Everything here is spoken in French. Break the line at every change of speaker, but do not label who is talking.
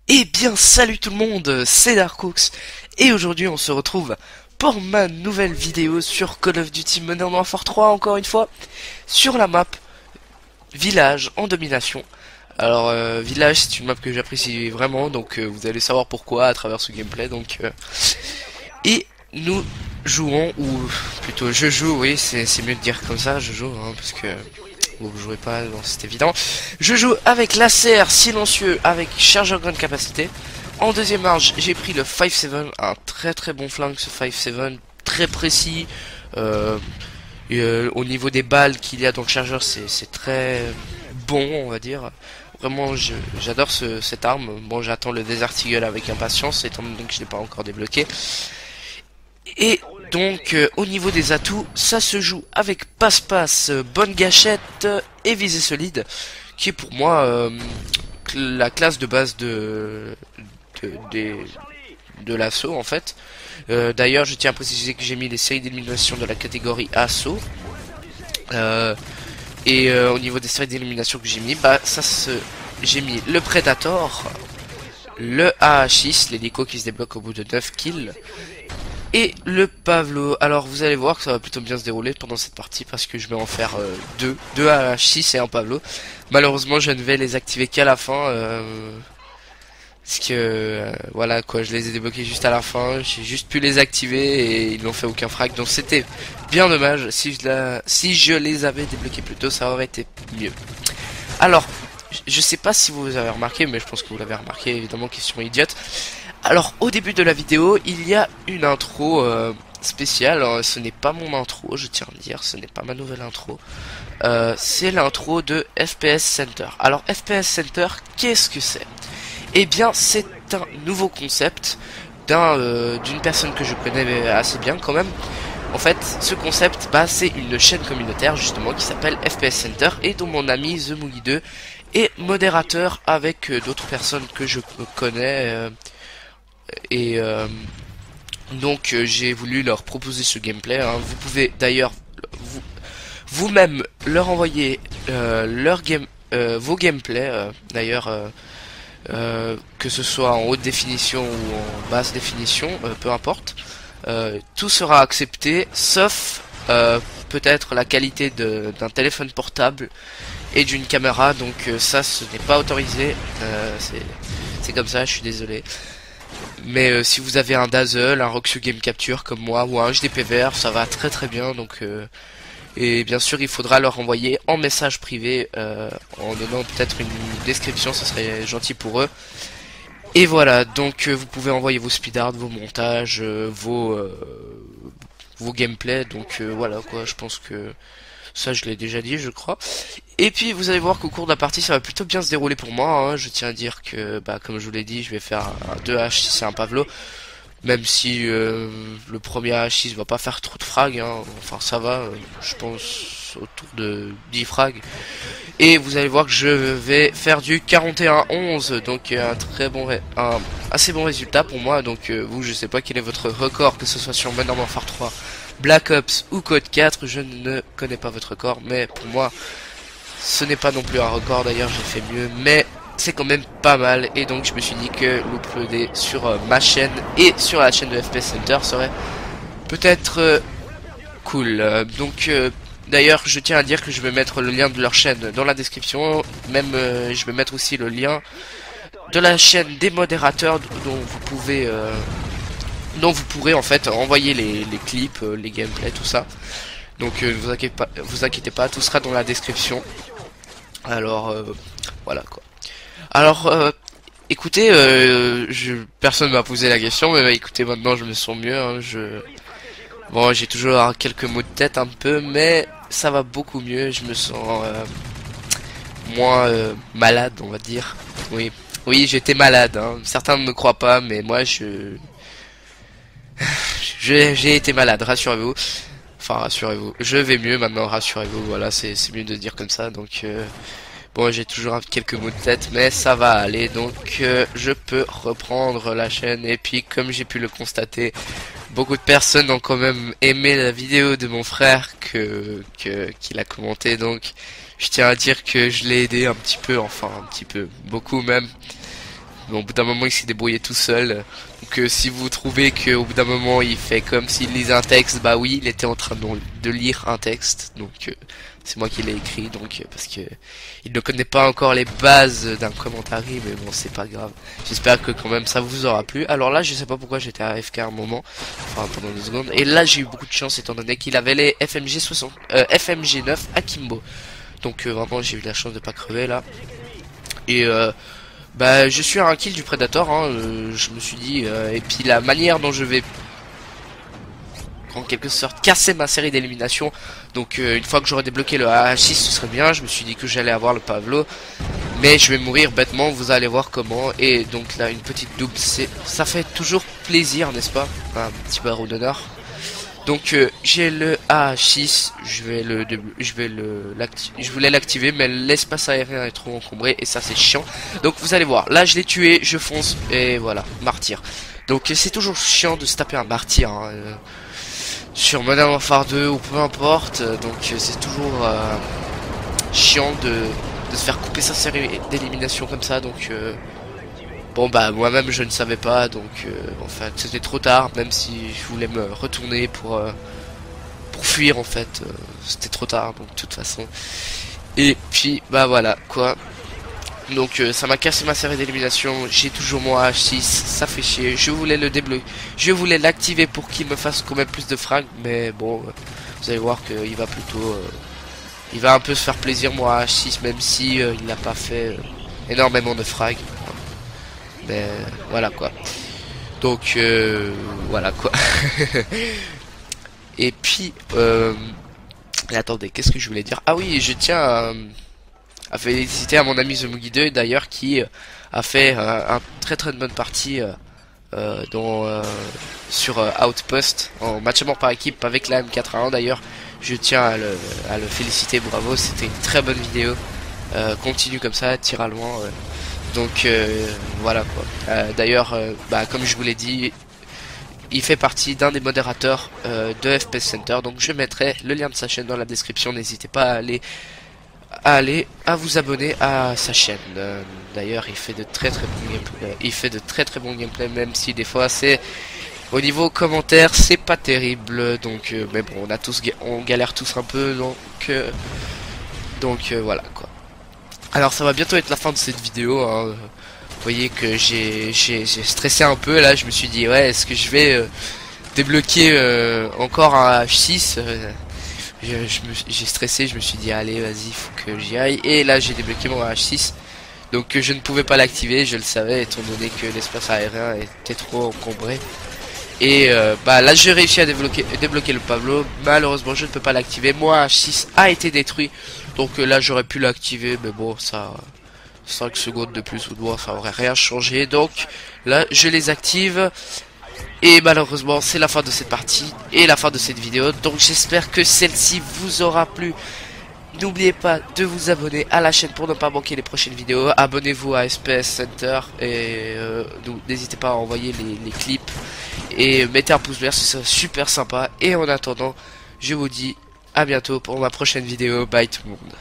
Eh bien salut tout le monde, c'est Darkox et aujourd'hui on se retrouve pour ma nouvelle vidéo sur Call of Duty Modern Warfare 3 encore une fois sur la map Village en domination. Alors Village c'est une map que j'apprécie vraiment donc vous allez savoir pourquoi à travers ce gameplay et nous jouons ou plutôt je joue, oui c'est mieux de dire comme ça, je joue parce que vous jouez pas, c'est évident. Je joue avec l'ACR silencieux avec chargeur grande capacité. En deuxième marge, j'ai pris le 5.7, un très bon flingue ce 5.7, très précis. Au niveau des balles qu'il y a dans le chargeur, c'est très bon, on va dire. Vraiment, j'adore cette arme. Bon, j'attends le Desert Eagle avec impatience, étant donné que je l'ai pas encore débloqué. Et donc au niveau des atouts, ça se joue avec passe-passe, bonne gâchette et visée solide, qui est pour moi la classe de base de l'assaut en fait. D'ailleurs je tiens à préciser que j'ai mis les séries d'élimination de la catégorie assaut. Au niveau des séries d'élimination que j'ai mis, j'ai mis le Predator, le AH6, l'hélico qui se débloque au bout de 9 kills, et le Pavlo. Alors vous allez voir que ça va plutôt bien se dérouler pendant cette partie parce que je vais en faire deux AH6 et un Pavlo. Malheureusement je ne vais les activer qu'à la fin parce que voilà quoi, je les ai débloqués juste à la fin, j'ai juste pu les activer et ils n'ont fait aucun frag, donc c'était bien dommage. Si je les avais débloqués plus tôt, ça aurait été mieux. Alors je sais pas si vous avez remarqué, mais je pense que vous l'avez remarqué, évidemment, question idiote. Alors au début de la vidéo il y a une intro spéciale. Alors, ce n'est pas mon intro, je tiens à le dire, ce n'est pas ma nouvelle intro, c'est l'intro de FPS Center. Alors FPS Center, qu'est-ce que c'est? Eh bien c'est un nouveau concept d'une personne que je connais assez bien quand même. En fait ce concept c'est une chaîne communautaire justement qui s'appelle FPS Center et dont mon ami The Moogie 2 est modérateur avec d'autres personnes que je connais. Donc j'ai voulu leur proposer ce gameplay. Vous pouvez d'ailleurs vous-même leur envoyer vos gameplays d'ailleurs, que ce soit en haute définition ou en basse définition, peu importe. Tout sera accepté sauf peut-être la qualité d'un téléphone portable et d'une caméra, donc ça ce n'est pas autorisé. C'est comme ça, je suis désolé. Mais si vous avez un Dazzle, un Roxio Game Capture comme moi ou un HDPVR, ça va très bien. Donc et bien sûr il faudra leur envoyer en message privé en donnant peut-être une description, ce serait gentil pour eux. Et voilà, donc vous pouvez envoyer vos speedarts, vos montages, vos gameplays. Donc voilà quoi, je pense que ça je l'ai déjà dit je crois. Et puis vous allez voir qu'au cours de la partie ça va plutôt bien se dérouler pour moi. Je tiens à dire que comme je vous l'ai dit, je vais faire un 2H6 et un Pavlo. Même si le premier AH6 va pas faire trop de frags, enfin ça va, je pense autour de 10 frags. Et vous allez voir que je vais faire du 41-11, donc un assez bon résultat pour moi. Donc vous, je sais pas quel est votre record, que ce soit sur Modern Warfare 3, Black Ops ou Code 4, je ne connais pas votre record, mais pour moi ce n'est pas non plus un record. D'ailleurs j'ai fait mieux, mais c'est quand même pas mal, et donc je me suis dit que l'uploader sur ma chaîne et sur la chaîne de FPS Center serait peut-être cool. Donc d'ailleurs je tiens à dire que je vais mettre le lien de leur chaîne dans la description, même je vais mettre aussi le lien de la chaîne des modérateurs dont vous pourrez en fait envoyer les clips, les gameplays, tout ça. Donc vous inquiétez pas, tout sera dans la description. Alors voilà quoi. Alors écoutez, personne m'a posé la question, mais écoutez, maintenant je me sens mieux. Bon, j'ai toujours quelques maux de tête un peu, mais ça va beaucoup mieux. Je me sens moins malade, on va dire. Oui, j'étais malade. Certains ne me croient pas, mais moi j'ai été malade. Rassurez-vous. Enfin, rassurez-vous. Je vais mieux maintenant. Rassurez-vous. Voilà, c'est mieux de dire comme ça. Donc bon, j'ai toujours quelques maux de tête, mais ça va aller, donc je peux reprendre la chaîne. Et puis, comme j'ai pu le constater beaucoup de personnes ont quand même aimé la vidéo de mon frère qu'il a commenté, donc je tiens à dire que je l'ai aidé un petit peu, enfin un petit peu, beaucoup même. Mais au bout d'un moment il s'est débrouillé tout seul. Donc si vous trouvez qu'au bout d'un moment il fait comme s'il lisait un texte, bah oui, il était en train de lire un texte. Donc c'est moi qui l'ai écrit, donc parce que il ne connaît pas encore les bases d'un commentaire, mais bon c'est pas grave. J'espère que quand même ça vous aura plu. Alors là je sais pas pourquoi j'étais à AFK un moment, enfin pendant 2 secondes. Et là j'ai eu beaucoup de chance étant donné qu'il avait les FMG 60, FMG 9 Akimbo. Donc vraiment j'ai eu la chance de pas crever là. Et bah je suis à un kill du Predator, hein, je me suis dit, et puis la manière dont je vais en quelque sorte casser ma série d'élimination, donc une fois que j'aurai débloqué le AH6 ce serait bien, je me suis dit que j'allais avoir le Pavlo, mais je vais mourir bêtement, vous allez voir comment. Et donc là une petite double, ça fait toujours plaisir, n'est-ce pas, un petit barreau d'honneur. Donc j'ai le AH6, je voulais l'activer, mais l'espace aérien est trop encombré et ça c'est chiant. Donc vous allez voir, là je l'ai tué, je fonce et voilà, martyr. Donc c'est toujours chiant de se taper un martyr, hein, sur Modern Warfare 2 ou peu importe. Donc c'est toujours chiant de se faire couper sa série d'élimination comme ça. Donc bon bah moi-même je ne savais pas, donc en fait c'était trop tard, même si je voulais me retourner pour fuir, en fait c'était trop tard, donc de toute façon. Et puis bah voilà quoi, donc ça m'a cassé ma série d'élimination, j'ai toujours mon H6, ça fait chier, je voulais le débloquer, je voulais l'activer pour qu'il me fasse quand même plus de frags, mais bon vous allez voir qu'il va plutôt il va un peu se faire plaisir mon H6, même si il n'a pas fait énormément de frags. Mais voilà quoi. Donc voilà quoi. Et puis attendez, qu'est-ce que je voulais dire? Ah oui, je tiens à féliciter à mon ami The Mugi 2 d'ailleurs, qui a fait un très bonne partie sur Outpost en match à mort par équipe avec la M4A1 d'ailleurs. Je tiens à le féliciter, bravo, c'était une très bonne vidéo. Continue comme ça, tire à loin. Donc voilà quoi. D'ailleurs, bah, comme je vous l'ai dit, il fait partie d'un des modérateurs de FPS Center. Donc je mettrai le lien de sa chaîne dans la description. N'hésitez pas à vous abonner à sa chaîne. D'ailleurs, il fait de très bons gameplay. Il fait de très bons gameplay, même si des fois c'est au niveau commentaire c'est pas terrible. Donc mais bon, on galère tous un peu. Donc voilà quoi. Alors ça va bientôt être la fin de cette vidéo, hein. Vous voyez que j'ai stressé un peu là, je me suis dit ouais, est-ce que je vais débloquer encore un H6, j'ai stressé, je me suis dit allez vas-y, faut que j'y aille, et là j'ai débloqué mon H6. Donc je ne pouvais pas l'activer, je le savais étant donné que l'espace aérien était trop encombré. Et bah là j'ai réussi à débloquer le Pavlo. Malheureusement je ne peux pas l'activer, mon H6 a été détruit. Donc là j'aurais pu l'activer, mais bon, ça 5 secondes de plus ou de moins, ça aurait rien changé. Donc là je les active. Et malheureusement c'est la fin de cette partie et la fin de cette vidéo. Donc j'espère que celle-ci vous aura plu. N'oubliez pas de vous abonner à la chaîne pour ne pas manquer les prochaines vidéos. Abonnez-vous à FPS Center et n'hésitez pas à envoyer les clips. Et mettez un pouce vert, ce serait super sympa. Et en attendant, je vous dis à bientôt pour ma prochaine vidéo. Bye tout le monde.